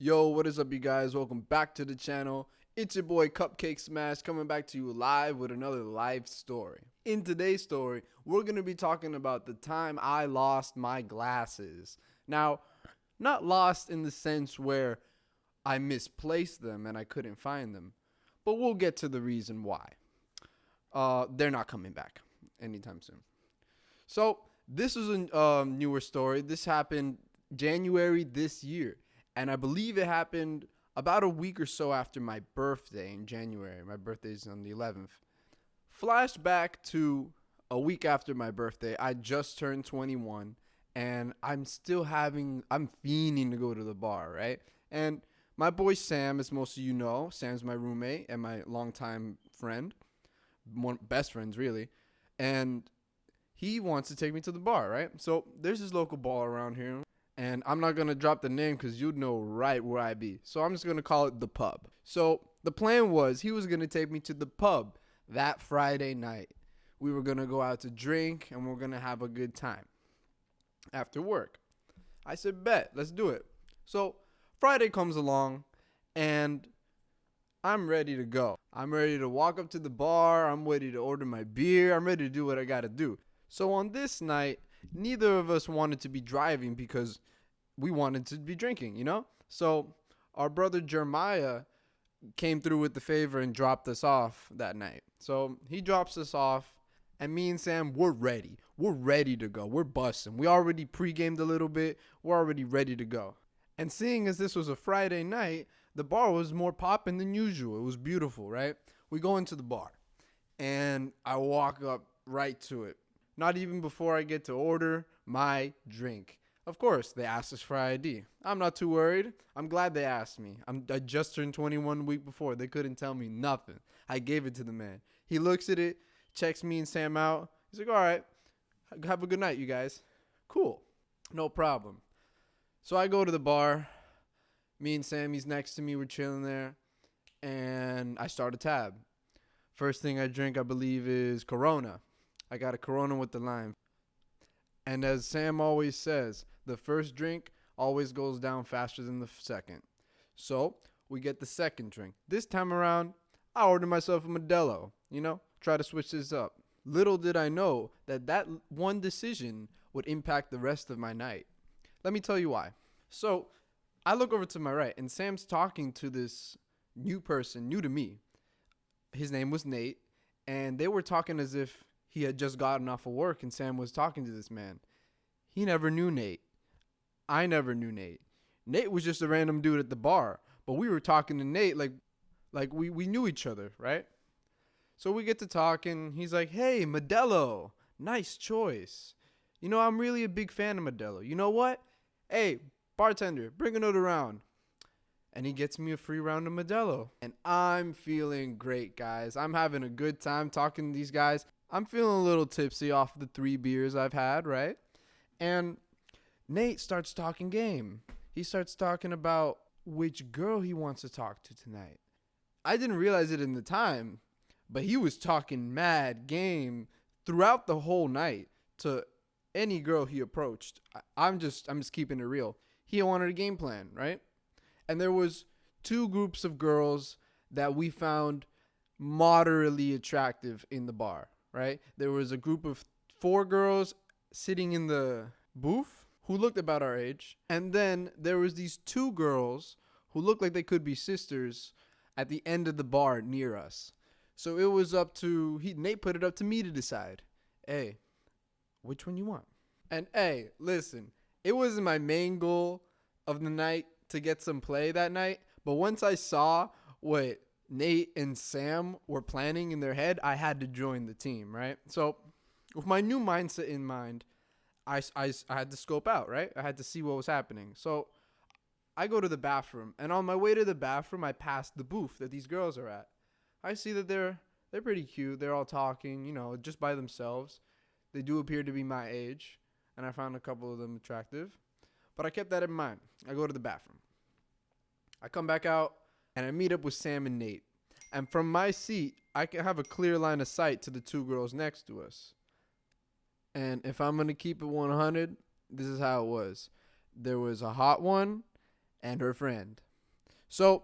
Yo, what is up, you guys? Welcome back to the channel. It's your boy Cupcakesmash coming back to you live with another live story. In today's story, we're going to be talking about the time I lost my glasses. Now, not lost in the sense where I misplaced them and I couldn't find them, but we'll get to the reason why. They're not coming back anytime soon. So, this is a newer story. This happened January this year. And I believe it happened about a week or so after my birthday in January. My birthday is on the 11th. Flashback to a week after my birthday. I just turned 21 and I'm fiending to go to the bar, right? And my boy Sam, as most of you know, Sam's my roommate and my longtime friend. Best friends, really. And he wants to take me to the bar, right? So there's this local bar around here. And I'm not going to drop the name because you'd know right where I be. So I'm just going to call it the pub. So the plan was he was going to take me to the pub that Friday night. We were going to go out to drink and we're going to have a good time after work. I said, bet, let's do it. So Friday comes along and I'm ready to go. I'm ready to walk up to the bar. I'm ready to order my beer. I'm ready to do what I got to do. So on this night, neither of us wanted to be driving because we wanted to be drinking, you know? So our brother Jeremiah came through with the favor and dropped us off that night. So he drops us off, and me and Sam, we're ready. We're ready to go. We're busting. We already pre-gamed a little bit. We're already ready to go. And seeing as this was a Friday night, the bar was more popping than usual. It was beautiful, right? We go into the bar, and I walk up right to it. Not even before I get to order my drink. Of course, they asked us for ID. I'm not too worried. I'm glad they asked me. I just turned 21 a week before. They couldn't tell me nothing. I gave it to the man. He looks at it, checks me and Sam out. He's like, all right, have a good night, you guys. Cool. No problem. So I go to the bar. Me and Sam, he's next to me. We're chilling there. And I start a tab. First thing I drink, I believe, is Corona. I got a Corona with the lime. And as Sam always says, the first drink always goes down faster than the second. So we get the second drink. This time around, I ordered myself a Modelo, try to switch this up. Little did I know that one decision would impact the rest of my night. Let me tell you why. So I look over to my right, and Sam's talking to this new person, new to me. His name was Nate, and they were talking as if he had just gotten off of work and Sam was talking to this man. He never knew Nate. I never knew Nate. Nate was just a random dude at the bar, but we were talking to Nate like we knew each other, right? So we get to talking. He's like, hey, Modelo, nice choice. I'm really a big fan of Modelo. You know what? Hey, bartender, bring another round. And he gets me a free round of Modelo. And I'm feeling great, guys. I'm having a good time talking to these guys. I'm feeling a little tipsy off the 3 beers I've had, right? And Nate starts talking game. He starts talking about which girl he wants to talk to tonight. I didn't realize it in the time, but he was talking mad game throughout the whole night to any girl he approached. I'm just keeping it real. He wanted a game plan, right? And there was 2 groups of girls that we found moderately attractive in the bar. Right? There was a group of 4 girls sitting in the booth who looked about our age. And then there was these 2 girls who looked like they could be sisters at the end of the bar near us. So it was Nate put it up to me to decide. Hey, which one you want? And hey, listen, it wasn't my main goal of the night to get some play that night. But once I saw what Nate and Sam were planning in their head, I had to join the team, right? So with my new mindset in mind, I had to scope out, right? I had to see what was happening. So I go to the bathroom, and on my way to the bathroom, I pass the booth that these girls are at. I see that they're pretty cute. They're all talking, just by themselves. They do appear to be my age, and I found a couple of them attractive. But I kept that in mind. I go to the bathroom. I come back out. And I meet up with Sam and Nate. And from my seat, I can have a clear line of sight to the 2 girls next to us. And if I'm going to keep it 100, this is how it was. There was a hot one and her friend. So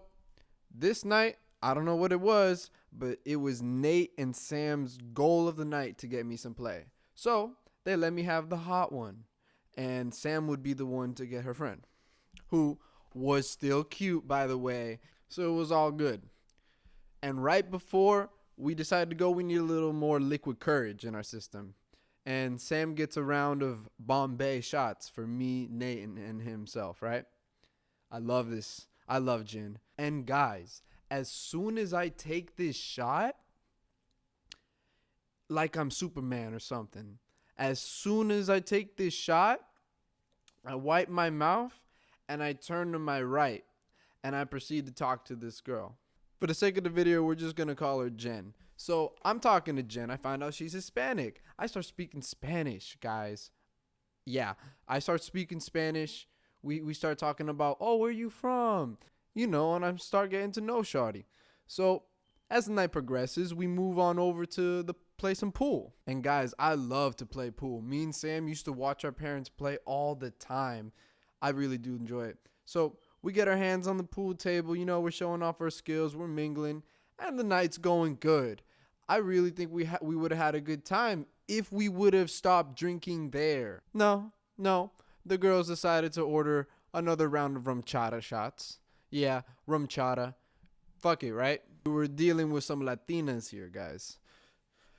this night, I don't know what it was, but it was Nate and Sam's goal of the night to get me some play. So they let me have the hot one. And Sam would be the one to get her friend, who was still cute, by the way. So it was all good. And right before we decided to go, we need a little more liquid courage in our system. And Sam gets a round of Bombay shots for me, Nate, and himself, right? I love this. I love gin. And guys, as soon as I take this shot, like I'm Superman or something, as soon as I take this shot, I wipe my mouth and I turn to my right and I proceed to talk to this girl. For the sake of the video, we're just going to call her Jen. So I'm talking to Jen. I find out she's Hispanic. I start speaking Spanish, guys. Yeah, I start speaking Spanish. We start talking about, oh, where you from? You know, and I start getting to know Shawty. So as the night progresses, we move on over to play some pool. And guys, I love to play pool. Me and Sam used to watch our parents play all the time. I really do enjoy it. So we get our hands on the pool table. You know, we're showing off our skills. We're mingling. And the night's going good. I really think we would have had a good time if we would have stopped drinking there. No. The girls decided to order another round of rum chata shots. Yeah, rum chata. Fuck it, right? We're dealing with some Latinas here, guys.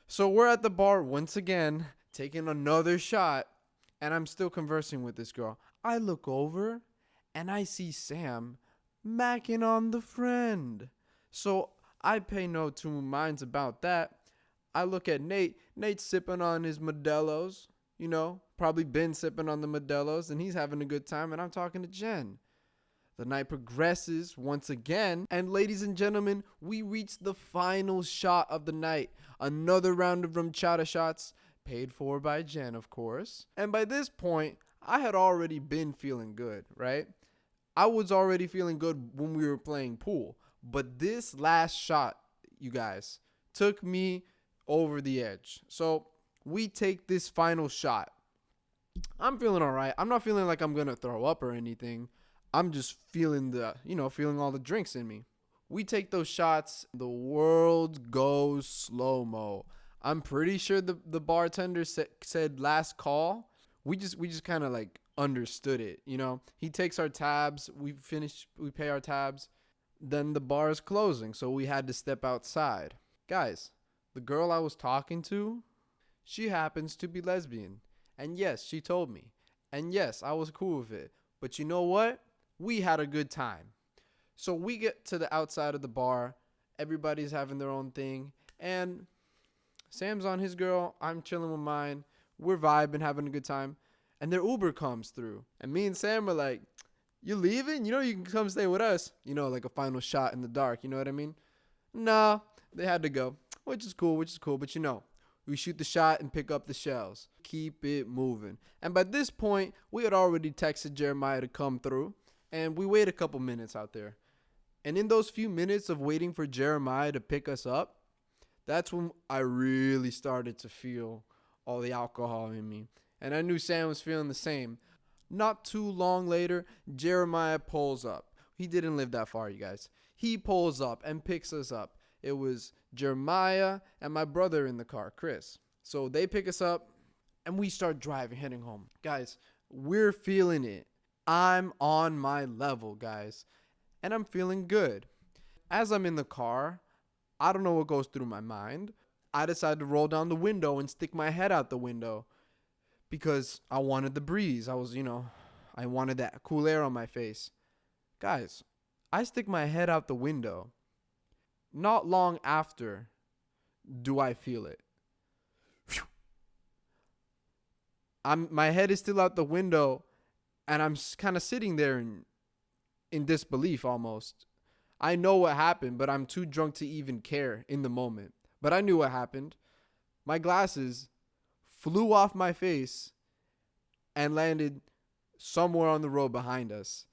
So we're at the bar once again, taking another shot, and I'm still conversing with this girl. I look over, and I see Sam macking on the friend. So I pay no two minds about that. I look at Nate. Nate's sipping on his Modelo's, you know, probably been sipping on the Modelo's, and he's having a good time, and I'm talking to Jen. The night progresses once again, and ladies and gentlemen, we reach the final shot of the night. Another round of rum chata shots, paid for by Jen, of course. And by this point, I had already been feeling good, right? I was already feeling good when we were playing pool. But this last shot, you guys, took me over the edge. So we take this final shot. I'm feeling all right. I'm not feeling like I'm going to throw up or anything. I'm just feeling feeling all the drinks in me. We take those shots. The world goes slow-mo. I'm pretty sure the bartender said last call. We just kind of like understood it, you know. He takes our tabs. We pay our tabs. Then the bar is closing, so we had to step outside. Guys, the girl I was talking to, she happens to be lesbian. And yes, she told me. And yes, I was cool with it. But you know what? We had a good time. So we get to the outside of the bar. Everybody's having their own thing. And Sam's on his girl. I'm chilling with mine. We're vibing, having a good time. And their Uber comes through. And me and Sam are like, you leaving? You know you can come stay with us. You know, like a final shot in the dark. You know what I mean? Nah, they had to go. Which is cool. But you know, we shoot the shot and pick up the shells. Keep it moving. And by this point, we had already texted Jeremiah to come through. And we wait a couple minutes out there. And in those few minutes of waiting for Jeremiah to pick us up, that's when I really started to feel all the alcohol in me. And I knew Sam was feeling the same. Not too long later, Jeremiah pulls up. He didn't live that far, you guys. He pulls up and picks us up. It was Jeremiah and my brother in the car, Chris. So they pick us up and we start driving, heading home. Guys, we're feeling it. I'm on my level, guys. And I'm feeling good. As I'm in the car, I don't know what goes through my mind. I decided to roll down the window and stick my head out the window because I wanted the breeze. I wanted that cool air on my face. Guys, I stick my head out the window. Not long after do I feel it. My head is still out the window and I'm kind of sitting there in disbelief almost. I know what happened, but I'm too drunk to even care in the moment. But I knew what happened. My glasses flew off my face and landed somewhere on the road behind us.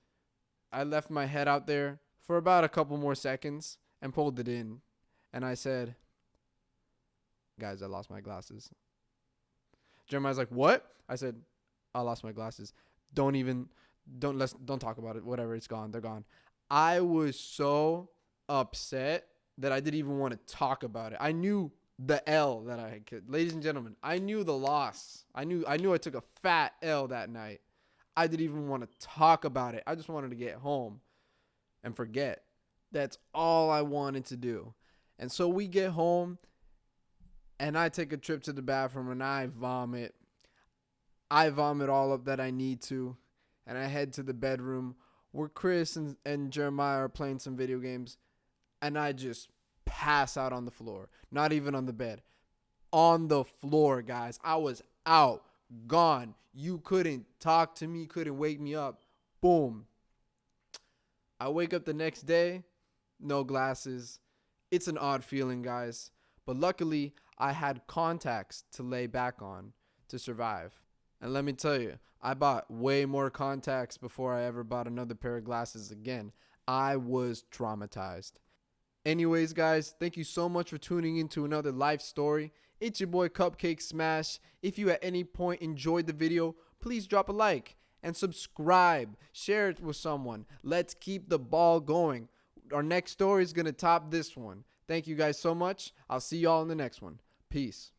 I left my head out there for about a couple more seconds and pulled it in. And I said, guys, I lost my glasses. Jeremiah's like, what? I said, I lost my glasses. Don't talk about it. Whatever, it's gone. They're gone. I was so upset that I didn't even want to talk about it. I knew the L that I could. Ladies and gentlemen, I knew the loss. I knew I took a fat L that night. I didn't even want to talk about it. I just wanted to get home and forget. That's all I wanted to do. And so we get home and I take a trip to the bathroom and I vomit. I vomit all up that I need to. And I head to the bedroom where Chris and Jeremiah are playing some video games. And I just pass out on the floor. Not even on the bed. On the floor, guys. I was out. Gone. You couldn't talk to me. Couldn't wake me up. Boom. I wake up the next day. No glasses. It's an odd feeling, guys. But luckily, I had contacts to lay back on to survive. And let me tell you, I bought way more contacts before I ever bought another pair of glasses again. I was traumatized. Anyways, guys, thank you so much for tuning into another life story. It's your boy Cupcakesmash. If you at any point enjoyed the video, please drop a like and subscribe. Share it with someone. Let's keep the ball going. Our next story is going to top this one. Thank you guys so much. I'll see y'all in the next one. Peace.